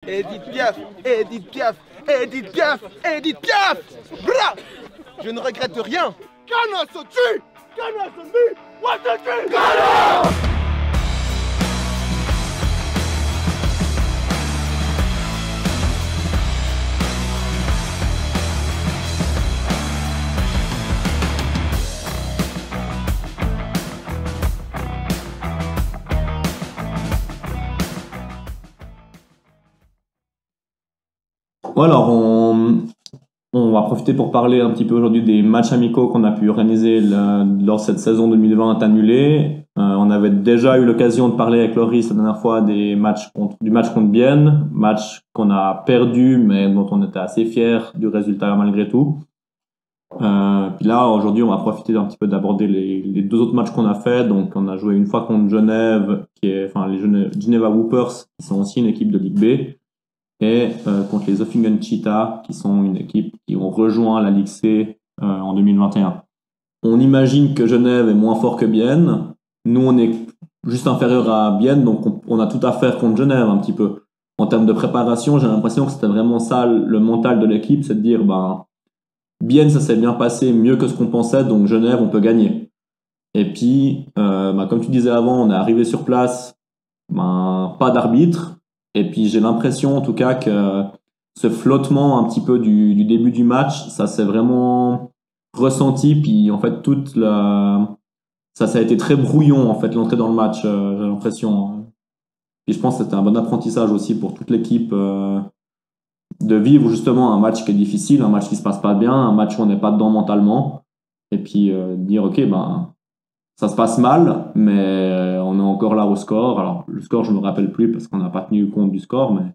Edith Piaf, Edith Piaf, Edith Piaf, Edith Piaf. Bra. Je ne regrette rien. Cana se tue. Cana se tue. What the tue. Cana. Alors, on va profiter pour parler un petit peu aujourd'hui des matchs amicaux qu'on a pu organiser lors de cette saison 2020 annulée. On avait déjà eu l'occasion de parler avec Loris la dernière fois du match contre Bienne, match qu'on a perdu mais dont on était assez fiers du résultat malgré tout. Puis là, aujourd'hui, on va profiter un petit peu d'aborder les deux autres matchs qu'on a fait. Donc, on a joué une fois contre Genève, les Geneva Whoopers, qui sont aussi une équipe de Ligue B. Et contre les Zofingen Cheetah, qui sont une équipe qui ont rejoint la Ligue C en 2021. On imagine que Genève est moins fort que Bienne. Nous, on est juste inférieur à Bienne, donc on a tout à faire contre Genève un petit peu. En termes de préparation, j'ai l'impression que c'était vraiment ça le mental de l'équipe, c'est de dire Bienne, ça s'est bien passé, mieux que ce qu'on pensait, donc Genève, on peut gagner. Et puis, comme tu disais avant, on est arrivé sur place, pas d'arbitre. Et puis j'ai l'impression en tout cas que ce flottement un petit peu du début du match, ça s'est vraiment ressenti. Puis en fait ça a été très brouillon en fait l'entrée dans le match, j'ai l'impression. Puis je pense que c'était un bon apprentissage aussi pour toute l'équipe de vivre justement un match qui est difficile, un match qui se passe pas bien, un match où on n'est pas dedans mentalement. Et puis dire ok ça se passe mal, mais on est encore là au score. Alors, le score, je ne me rappelle plus parce qu'on n'a pas tenu compte du score, mais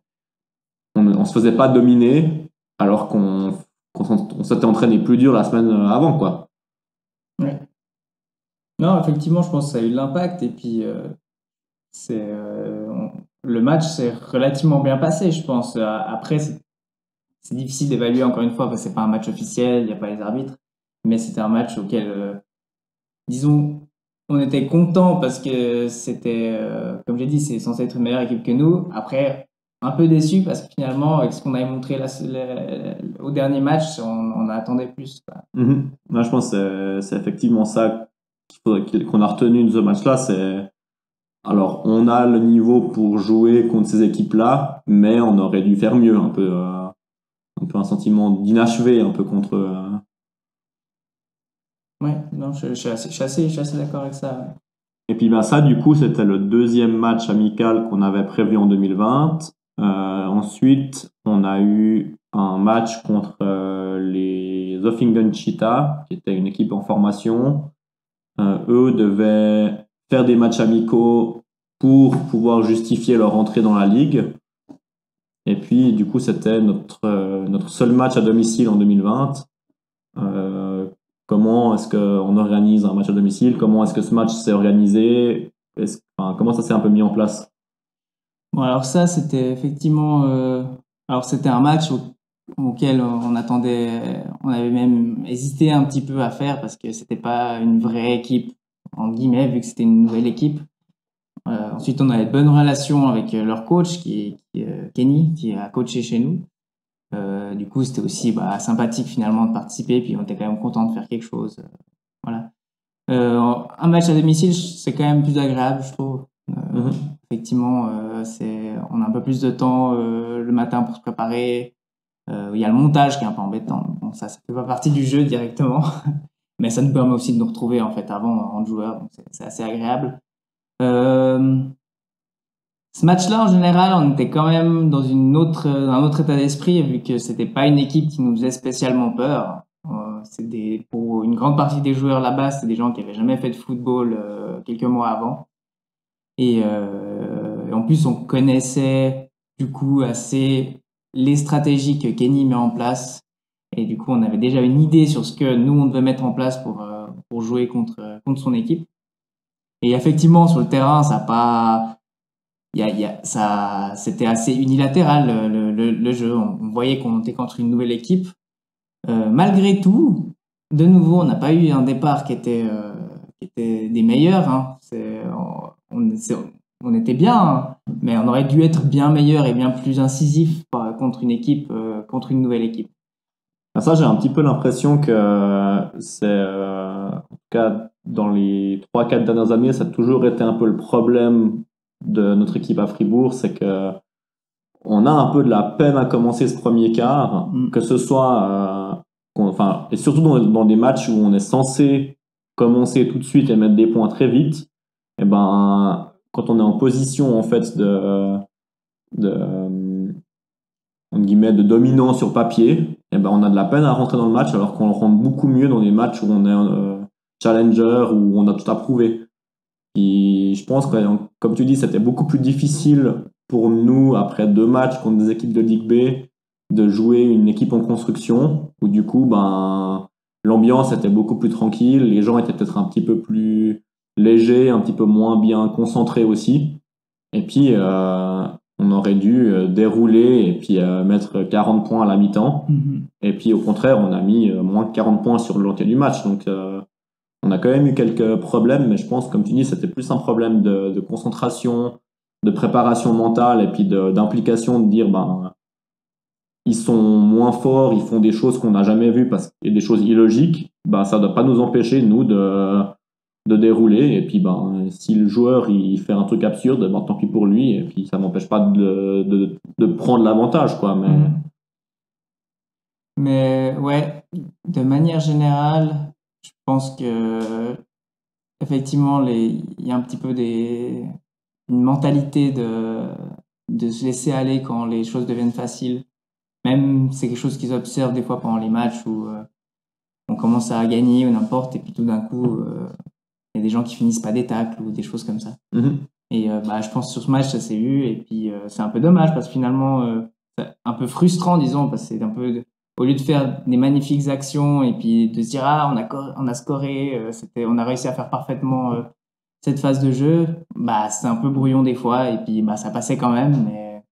on ne se faisait pas dominer alors qu'on s'était entraîné plus dur la semaine avant, quoi. Ouais. Non, effectivement, je pense que ça a eu de l'impact. Et puis, le match s'est relativement bien passé, je pense. Après, c'est difficile d'évaluer encore une fois parce que ce n'est pas un match officiel, il n'y a pas les arbitres. Mais c'était un match auquel, disons, on était content parce que c'était, comme j'ai dit, c'est censé être une meilleure équipe que nous. Après, un peu déçu parce que finalement, avec ce qu'on avait montré au dernier match, on attendait plus. Là, je pense que c'est effectivement ça qu'on a retenu de ce match-là. Alors, on a le niveau pour jouer contre ces équipes-là, mais on aurait dû faire mieux, un peu un sentiment d'inachevé, un peu contre. Ouais, non, je suis assez d'accord avec ça. Ouais. Et puis ça, du coup, c'était le deuxième match amical qu'on avait prévu en 2020. Ensuite, on a eu un match contre les Zofingen Cheetah, qui était une équipe en formation. Eux devaient faire des matchs amicaux pour pouvoir justifier leur entrée dans la ligue. Et puis, du coup, c'était notre seul match à domicile en 2020. Comment est-ce qu'on organise un match à domicile? Comment est-ce que ce match s'est organisé? Comment ça s'est un peu mis en place? Bon, alors ça, c'était effectivement... alors, c'était un match auquel on avait même hésité un petit peu à faire parce que c'était pas une vraie équipe, en guillemets, vu que c'était une nouvelle équipe. Ensuite, on avait de bonnes relations avec leur coach, qui est Kenny, qui a coaché chez nous. Du coup, c'était aussi sympathique finalement de participer, puis on était quand même content de faire quelque chose. Voilà. Un match à domicile, c'est quand même plus agréable, je trouve. Effectivement, on a un peu plus de temps le matin pour se préparer. Il y a le montage qui est un peu embêtant. Bon, ça fait pas partie du jeu directement, mais ça nous permet aussi de nous retrouver en fait avant en joueur, donc c'est assez agréable. Ce match-là, en général, on était quand même dans un autre état d'esprit, vu que c'était pas une équipe qui nous faisait spécialement peur. Pour une grande partie des joueurs là-bas, c'était des gens qui avaient jamais fait de football quelques mois avant. Et en plus, on connaissait du coup assez les stratégies que Kenny met en place. Et du coup, on avait déjà une idée sur ce que nous, on devait mettre en place pour jouer contre son équipe. Et effectivement, sur le terrain, ça n'a pas... c'était assez unilatéral le jeu. On voyait qu'on était contre une nouvelle équipe. Malgré tout, de nouveau, on n'a pas eu un départ qui était des meilleurs. Hein. on était bien, hein, mais on aurait dû être bien meilleur et bien plus incisif contre une équipe, contre une nouvelle équipe. Ça, j'ai un petit peu l'impression que c'est, en tout cas, dans les 3-4 dernières années, ça a toujours été un peu le problème de notre équipe à Fribourg, c'est que on a un peu de la peine à commencer ce premier quart, que ce soit, et surtout dans des matchs où on est censé commencer tout de suite et mettre des points très vite. Et ben, quand on est en position en fait entre guillemets, de dominant sur papier, et ben on a de la peine à rentrer dans le match, alors qu'on rentre beaucoup mieux dans des matchs où on est challenger, où on a tout à prouver. Et je pense que, comme tu dis, c'était beaucoup plus difficile pour nous, après 2 matchs contre des équipes de Ligue B, de jouer une équipe en construction, où du coup, l'ambiance était beaucoup plus tranquille, les gens étaient peut-être un petit peu plus légers, un petit peu moins bien concentrés aussi. Et puis, on aurait dû dérouler et puis mettre 40 points à la mi-temps. Et puis, au contraire, on a mis moins de 40 points sur l'entier du match. Donc, on a quand même eu quelques problèmes, mais je pense, comme tu dis, c'était plus un problème de concentration, de préparation mentale et puis d'implication, de dire, ils sont moins forts, ils font des choses qu'on n'a jamais vues parce qu'il y a des choses illogiques. Ça ne doit pas nous empêcher, nous, de dérouler. Et puis, si le joueur il fait un truc absurde, tant pis pour lui. Et puis, ça m'empêche pas de prendre l'avantage, quoi. Mais ouais, de manière générale, je pense que effectivement, il y a un petit peu une mentalité de se laisser aller quand les choses deviennent faciles. Même, c'est quelque chose qu'ils observent des fois pendant les matchs où on commence à gagner ou n'importe, et puis tout d'un coup, il y a des gens qui finissent pas des tacles ou des choses comme ça. Et je pense que sur ce match, ça s'est vu, et puis c'est un peu dommage parce que finalement, c'est un peu frustrant, disons, parce que c'est un peu... Au lieu de faire des magnifiques actions et puis de se dire on a scoré, on a réussi à faire parfaitement cette phase de jeu, c'est un peu brouillon des fois et puis ça passait quand même, mais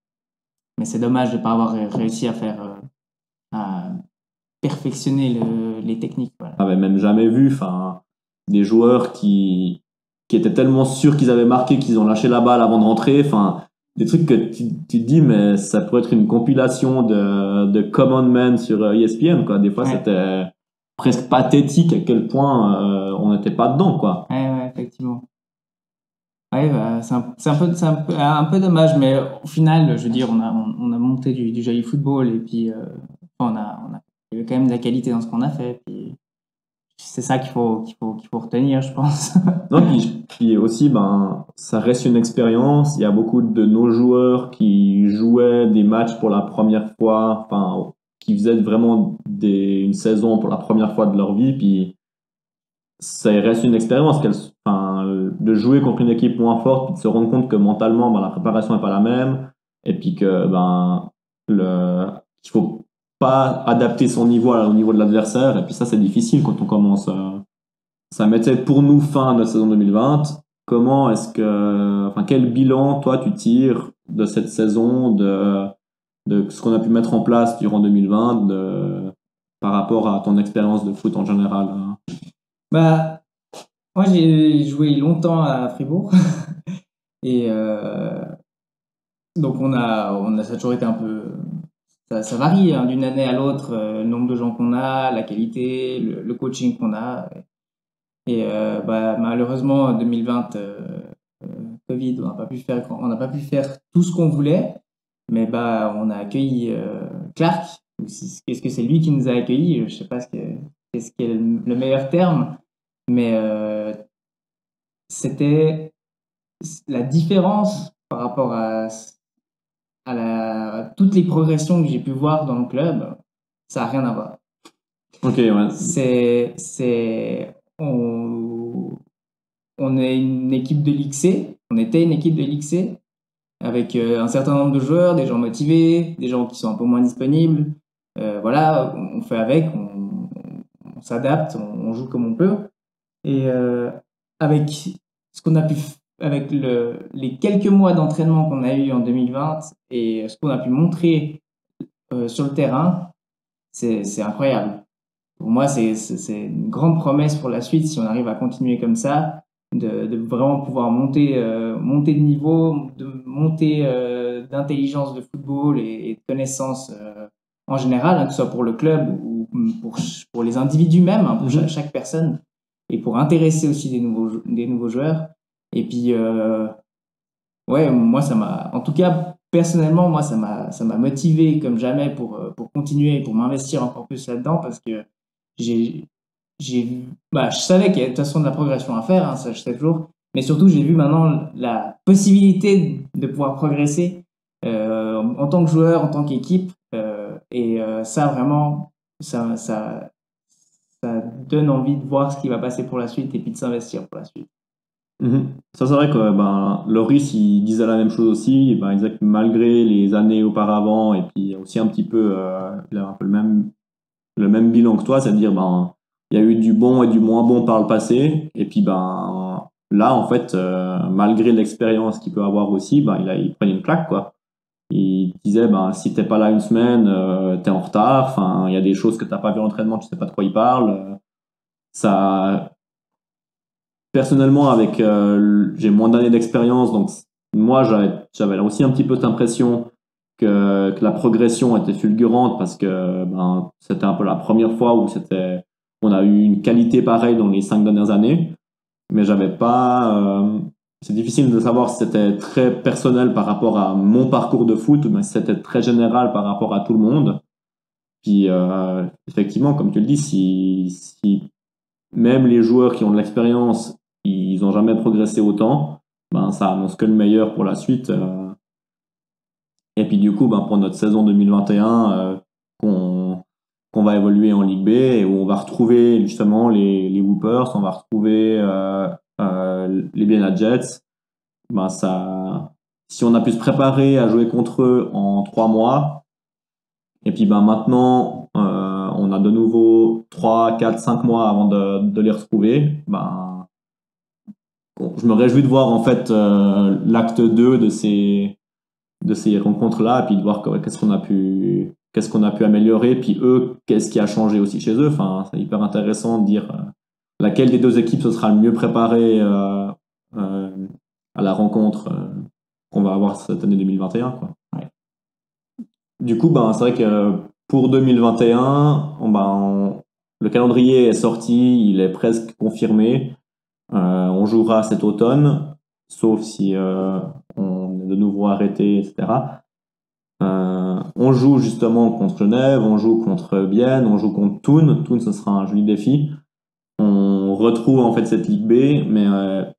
c'est dommage de pas avoir réussi à perfectionner les techniques. Voilà. On n'avait même jamais vu des joueurs qui étaient tellement sûrs qu'ils avaient marqué qu'ils ont lâché la balle avant de rentrer. Des trucs que tu te dis, mais ça pourrait être une compilation de Common Man sur ESPN, quoi. Des fois, c'était presque pathétique à quel point on n'était pas dedans, quoi. Ouais, effectivement. Ouais, c'est un peu dommage, mais au final, je veux dire, on a monté du joli football et puis il y avait quand même de la qualité dans ce qu'on a fait. Puis c'est ça qu'il faut retenir, je pense. Non, puis aussi, ça reste une expérience. Il y a beaucoup de nos joueurs qui jouaient des matchs pour la première fois, qui faisaient vraiment une saison pour la première fois de leur vie. Puis ça reste une expérience de jouer contre une équipe moins forte, puis de se rendre compte que mentalement, la préparation n'est pas la même, et puis que qu'il faut pas adapter son niveau au niveau de l'adversaire. Et puis ça, c'est difficile quand on commence. Ça mettait pour nous fin de la saison 2020. Comment est-ce que, quel bilan toi tu tires de cette saison, de ce qu'on a pu mettre en place durant 2020, par rapport à ton expérience de foot en général? Moi j'ai joué longtemps à Fribourg et donc ça a toujours été un peu, ça varie d'une année à l'autre, le nombre de gens qu'on a, la qualité, le coaching qu'on a. Et malheureusement, en 2020, Covid, on n'a pas pu faire tout ce qu'on voulait, mais on a accueilli Clark. Est-ce que c'est lui qui nous a accueillis? Je sais pas qu'est-ce qui est le meilleur terme, mais c'était la différence par rapport à toutes les progressions que j'ai pu voir dans le club. Ça n'a rien à voir. Ok, ouais. On est une équipe de Ligue C. On était une équipe de Ligue C avec un certain nombre de joueurs, des gens motivés, des gens qui sont un peu moins disponibles. Voilà, on fait avec, on s'adapte, on joue comme on peut. Et avec ce qu'on a pu, avec les quelques mois d'entraînement qu'on a eu en 2020 et ce qu'on a pu montrer sur le terrain, c'est incroyable. Pour moi, c'est une grande promesse pour la suite si on arrive à continuer comme ça. de vraiment pouvoir monter de niveau, monter d'intelligence de football et de connaissances en général, hein, que ce soit pour le club ou pour les individus même, hein, pour chaque personne, et pour intéresser aussi des nouveaux joueurs. Et puis, ouais, moi, en tout cas, personnellement, moi, ça m'a motivé comme jamais pour continuer, pour m'investir encore plus là-dedans, parce que je savais qu'il y avait de toute façon de la progression à faire, hein, ça je sais toujours, mais surtout j'ai vu maintenant la possibilité de pouvoir progresser en tant que joueur, en tant qu'équipe, et ça vraiment, ça donne envie de voir ce qui va passer pour la suite et puis de s'investir pour la suite. Ça, c'est vrai que Loris, il disait la même chose aussi. Il disait que malgré les années auparavant, et puis aussi un petit peu, il a un peu le même bilan que toi, c'est-à-dire il y a eu du bon et du moins bon par le passé, et puis là en fait, malgré l'expérience qu'il peut avoir aussi, il prenait une claque, quoi. Il disait si t'es pas là une semaine, t'es en retard, enfin il y a des choses que t'as pas vu à l'entraînement, tu sais pas de quoi il parle. Ça, personnellement, j'ai moins d'années d'expérience, donc moi j'avais aussi un petit peu cette impression que la progression était fulgurante, parce que c'était un peu la première fois où on a eu une qualité pareille dans les 5 dernières années, mais j'avais pas. C'est difficile de savoir si c'était très personnel par rapport à mon parcours de foot, mais si c'était très général par rapport à tout le monde. Puis effectivement, comme tu le dis, si même les joueurs qui ont de l'expérience, ils n'ont jamais progressé autant, ça annonce que le meilleur pour la suite. Et puis du coup, pour notre saison 2021, qu'on va évoluer en Ligue B, et où on va retrouver justement les Whoopers, on va retrouver les Vienna Jets. Si on a pu se préparer à jouer contre eux en 3 mois, et puis maintenant on a de nouveau 3, 4, 5 mois avant de les retrouver, je me réjouis de voir en fait l'acte 2 de ces rencontres-là, et puis de voir qu'est-ce qu'on a pu améliorer, puis eux, qu'est-ce qui a changé aussi chez eux. Enfin, c'est hyper intéressant de dire laquelle des deux équipes se sera le mieux préparée à la rencontre qu'on va avoir cette année 2021, quoi. Ouais. Du coup, c'est vrai que pour 2021, le calendrier est sorti, il est presque confirmé. On jouera cet automne, sauf si on est de nouveau arrêté, etc. On joue justement contre Genève, on joue contre Bienne, on joue contre Thun. Thun, ce sera un joli défi. On retrouve en fait cette Ligue B, mais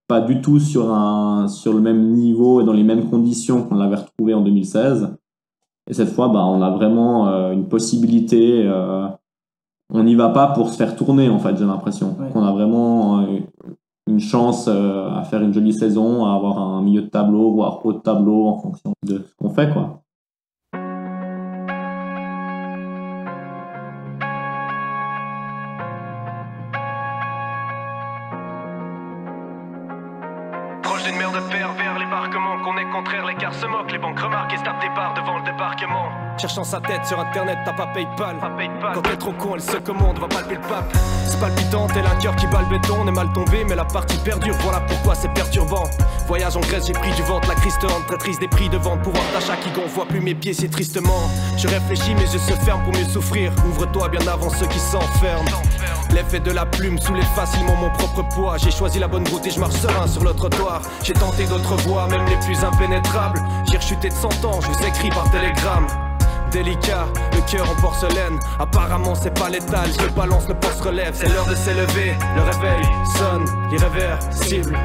pas du tout sur le même niveau et dans les mêmes conditions qu'on l'avait retrouvé en 2016. Et cette fois, on a vraiment une possibilité. On n'y va pas pour se faire tourner, en fait, j'ai l'impression. Ouais. On a vraiment une chance à faire une jolie saison, à avoir un milieu de tableau, voire haut de tableau, en fonction de ce qu'on fait, quoi. Proche d'une mer de pervers, l'ébarquement qu'on est contraire, les cars se moquent, les banques remarquent et se tapent des barres devant le débarquement. Cherchant sa tête sur internet, t'as pas Paypal. Quand t'es trop con, elle se commande, va palper le pape. C'est palpitant, tel un cœur qui bat le béton. On est mal tombé, mais la partie perdure, voilà pourquoi c'est perturbant. Voyage en Grèce, j'ai pris du ventre, la crise te rend traîtrise des prix de vente. Pouvoir d'achat qui gonfle, vois plus mes pieds, c'est tristement. Je réfléchis, mes yeux se ferment pour mieux souffrir. Ouvre-toi bien avant ceux qui s'enferment. L'effet de la plume soulève facilement mon propre poids. J'ai choisi la bonne route et je marche serein sur le trottoir. J'ai tenté d'autres voies, même les plus impénétrables. J'ai rechuté de 100 ans, je vous écris par télégramme. Délicat, le cœur en porcelaine. Apparemment c'est pas létal, je le balance, le port se relève. C'est l'heure de s'élever, le réveil sonne, irréversible.